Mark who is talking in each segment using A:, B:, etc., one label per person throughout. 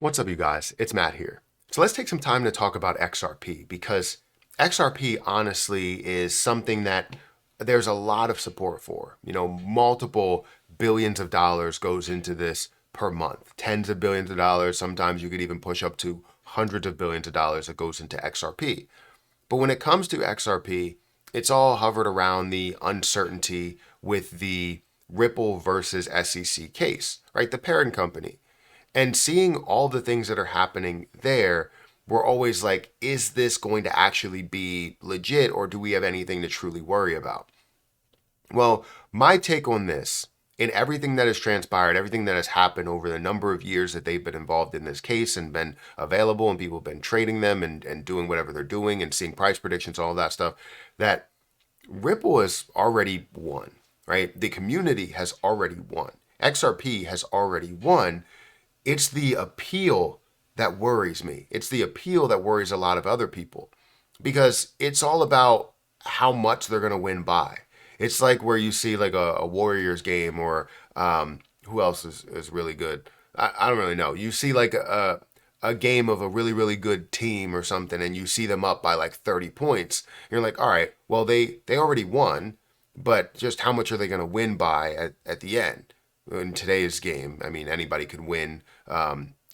A: What's up, you guys? It's Matt here. So let's take some time to talk about XRP because XRP honestly is something that there's a lot of support for. Multiple billions of dollars goes into this per month, tens of billions of dollars. Sometimes you could even push up to hundreds of billions of dollars that goes into XRP. But when it comes to XRP, it's all hovered around the uncertainty with the Ripple versus SEC case, right? The parent company. And seeing all the things that are happening there, we're always like, is this going to actually be legit, or do we have anything to truly worry about? Well, my take on this, in everything that has transpired, everything that has happened over the number of years that they've been involved in this case and been available and people have been trading them and doing whatever they're doing and seeing price predictions, all that stuff, that Ripple has already won, right? The community has already won. XRP has already won. It's the appeal that worries me. It's the appeal that worries a lot of other people because it's all about how much they're going to win by. It's like where you see like a Warriors game or who else is really good? I don't really know. You see like a game of a really, really good team or something and you see them up by like 30 points. You're like, all right, well, they already won, but just how much are they going to win by at the end? In today's game, I mean, anybody could win.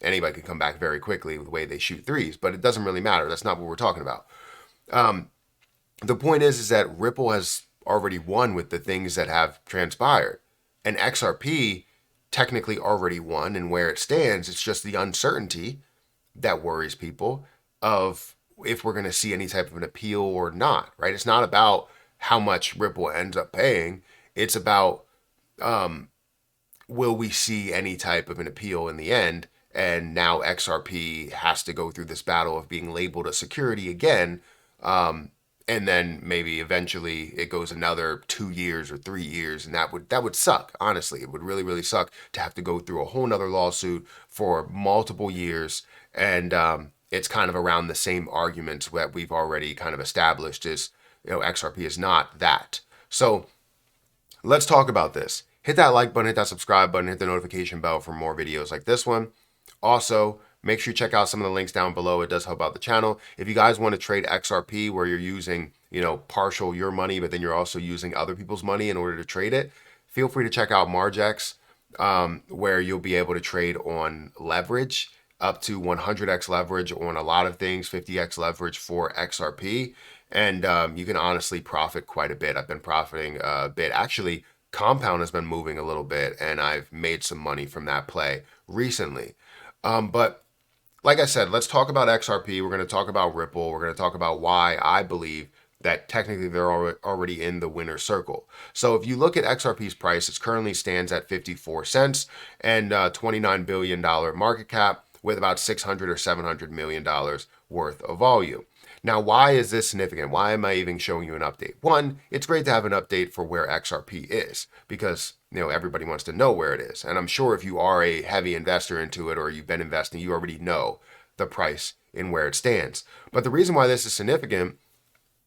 A: Anybody could come back very quickly with the way they shoot threes, but it doesn't really matter. That's not what we're talking about. The point is that Ripple has already won with the things that have transpired, and XRP technically already won. And where it stands, it's just the uncertainty that worries people of if we're going to see any type of an appeal or not. Right? It's not about how much Ripple ends up paying. It's about will we see any type of an appeal in the end? And now XRP has to go through this battle of being labeled a security again. And then maybe eventually it goes another 2 years or 3 years. And that would suck. Honestly, it would really, really suck to have to go through a whole nother lawsuit for multiple years. And it's kind of around the same arguments that we've already kind of established is, XRP is not that. So let's talk about this. Hit that like button, hit that subscribe button, hit the notification bell for more videos like this one. Also, make sure you check out some of the links down below. It does help out the channel. If you guys want to trade XRP where you're using, partial your money, but then you're also using other people's money in order to trade it, feel free to check out Margex, where you'll be able to trade on leverage, up to 100x leverage on a lot of things, 50x leverage for XRP. And you can honestly profit quite a bit. I've been profiting a bit. Actually, Compound has been moving a little bit, and I've made some money from that play recently. But like I said, let's talk about XRP. We're going to talk about Ripple. We're going to talk about why I believe that technically they're already in the winner circle. So if you look at XRP's price, it currently stands at 54 cents and $29 billion market cap with about $600 or $700 million worth of volume. Now, why is this significant? Why am I even showing you an update? One, it's great to have an update for where XRP is because, everybody wants to know where it is. And I'm sure if you are a heavy investor into it or you've been investing, you already know the price and where it stands. But the reason why this is significant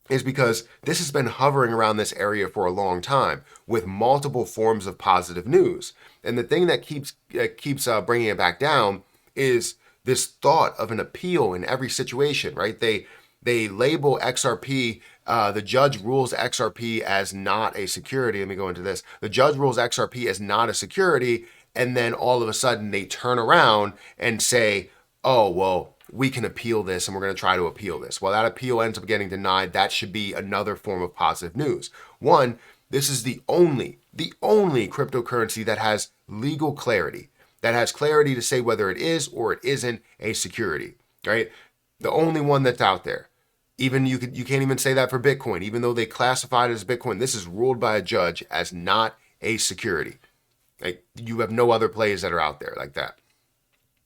A: is because this has been hovering around this area for a long time with multiple forms of positive news. And the thing that keeps bringing it back down is this thought of an appeal in every situation, right? They label XRP, the judge rules XRP as not a security. Let me go into this. The judge rules XRP as not a security, and then all of a sudden they turn around and say, oh, well, we can appeal this and we're going to try to appeal this. Well, that appeal ends up getting denied. That should be another form of positive news. One, this is the only cryptocurrency that has legal clarity, that has clarity to say whether it is or it isn't a security, right? The only one that's out there. Even you can't even say that for Bitcoin, even though they classified it as Bitcoin. This is ruled by a judge as not a security. Like, you have no other plays that are out there like that.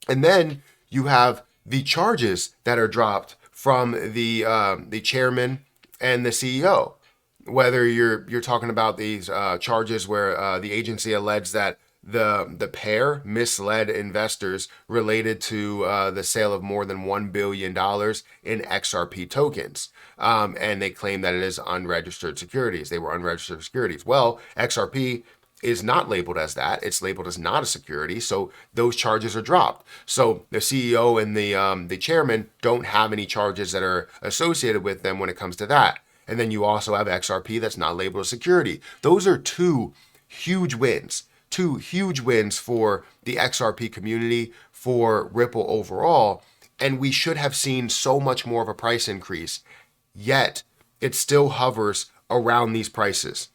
A: And then you have the charges that are dropped from the chairman and the CEO. Whether you're talking about these charges where the agency alleged that the pair misled investors related to the sale of more than $1 billion in XRP tokens. And they claim that it is unregistered securities. They were unregistered securities. Well, XRP is not labeled as that. It's labeled as not a security, so those charges are dropped. So the CEO and the chairman don't have any charges that are associated with them when it comes to that. And then you also have XRP that's not labeled as security. Those are huge wins, two huge wins for the XRP community, for Ripple overall. And we should have seen so much more of a price increase, yet it still hovers around these prices.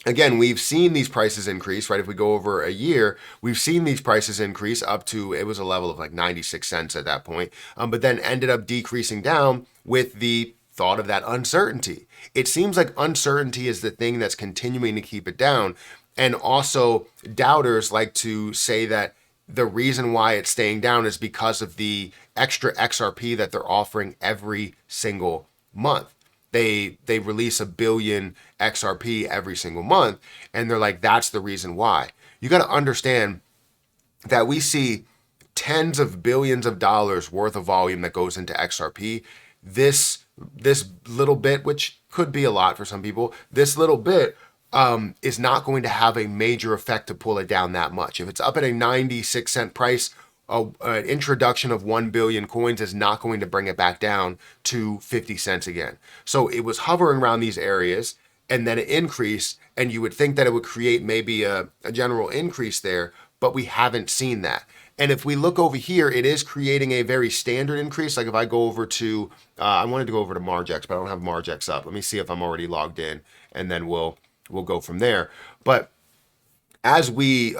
A: Again, we've seen these prices increase, right? If we go over a year, we've seen these prices increase up to, it was a level of like 96 cents at that point, but then ended up decreasing down with the thought of that uncertainty. It seems like uncertainty is the thing that's continuing to keep it down. And also, doubters like to say that the reason why it's staying down is because of the extra XRP that they're offering every single month. They release 1 billion XRP every single month, and they're like, that's the reason why. You got to understand that we see tens of billions of dollars worth of volume that goes into XRP. This little bit, which could be a lot for some people, this little bit is not going to have a major effect to pull it down that much. If it's up at a 96-cent price, an introduction of 1 billion coins is not going to bring it back down to 50 cents again. So it was hovering around these areas, and then it increased, and you would think that it would create maybe a general increase there, but we haven't seen that. And if we look over here, it is creating a very standard increase. Like if I go over to, I wanted to go over to Margex, but I don't have Margex up. Let me see if I'm already logged in, and then we'll go from there. But as we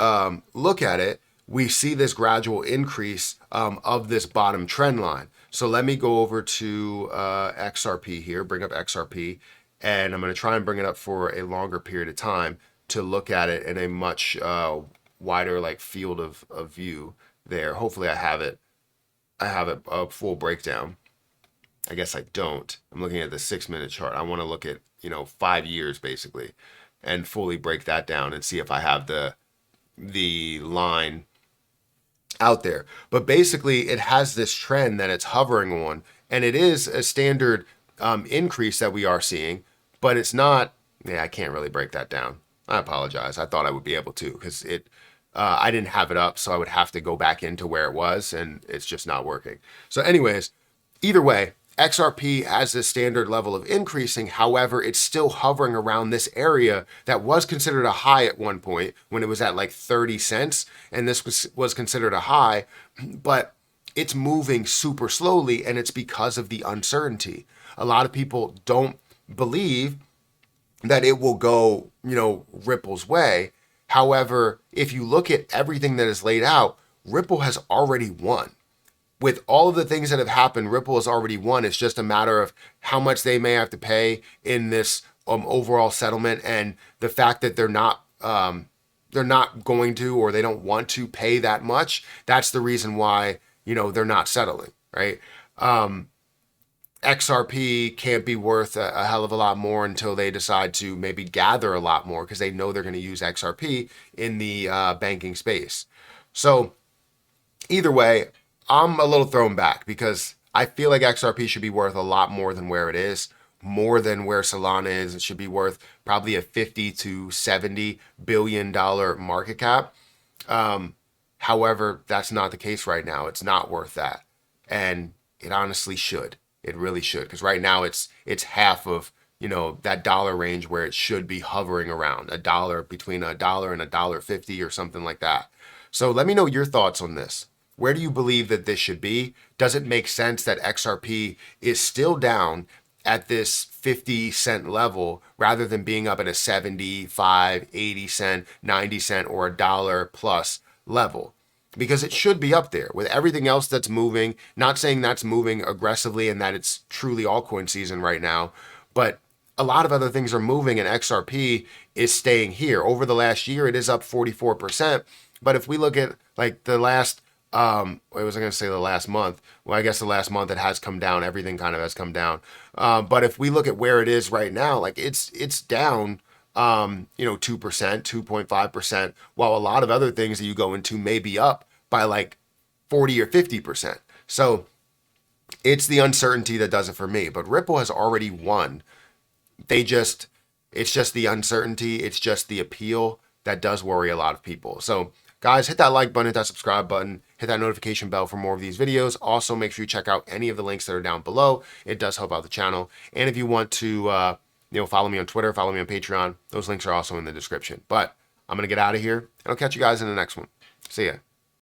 A: look at it, we see this gradual increase of this bottom trend line. So let me go over to XRP here, bring up XRP, and I'm going to try and bring it up for a longer period of time to look at it in a much wider like field of view there. Hopefully I have it a full breakdown. I guess I don't. I'm looking at the 6-minute chart. I want to look at 5 years basically and fully break that down and see if I have the line out there. But basically it has this trend that it's hovering on, and it is a standard increase that we are seeing, but it's not, I can't really break that down. I apologize. I thought I would be able to, because I didn't have it up, so I would have to go back into where it was, and it's just not working. So anyways, either way, XRP has this standard level of increasing. However, it's still hovering around this area that was considered a high at one point when it was at like 30 cents. And this was considered a high, but it's moving super slowly, and it's because of the uncertainty. A lot of people don't believe that it will go, Ripple's way. However, if you look at everything that is laid out, Ripple has already won. With all of the things that have happened, Ripple has already won. It's just a matter of how much they may have to pay in this overall settlement, and the fact that they're not going to, or they don't want to pay that much. That's the reason why they're not settling, right? XRP can't be worth a hell of a lot more until they decide to maybe gather a lot more, because they know they're going to use XRP in the banking space. So either way, I'm a little thrown back, because I feel like XRP should be worth a lot more than where it is, more than where Solana is. It should be worth probably a $50 to $70 billion market cap. However, that's not the case right now. It's not worth that. And it honestly should. It really should, because right now it's half of that dollar range where it should be hovering around between $1 and $1.50 or something like that. So let me know your thoughts on this. Where do you believe that this should be? Does it make sense that XRP is still down at this 50-cent level rather than being up at a 75, 80 cent, 90 cent, or $1 plus level? Because it should be up there with everything else that's moving. Not saying that's moving aggressively and that it's truly altcoin season right now, but a lot of other things are moving, and XRP is staying here. Over the last year, it is up 44%. But if we look at like the last I wasn't going to say the last month. Well, I guess the last month it has come down. Everything kind of has come down. But if we look at where it is right now, like it's down, 2%, 2.5%, while a lot of other things that you go into may be up by like 40 or 50%. So it's the uncertainty that does it for me. But Ripple has already won. It's just the uncertainty. It's just the appeal that does worry a lot of people. So guys, hit that like button, hit that subscribe button, hit that notification bell for more of these videos. Also, make sure you check out any of the links that are down below. It does help out the channel. And if you want to, follow me on Twitter, follow me on Patreon, those links are also in the description. But I'm going to get out of here, and I'll catch you guys in the next one. See ya.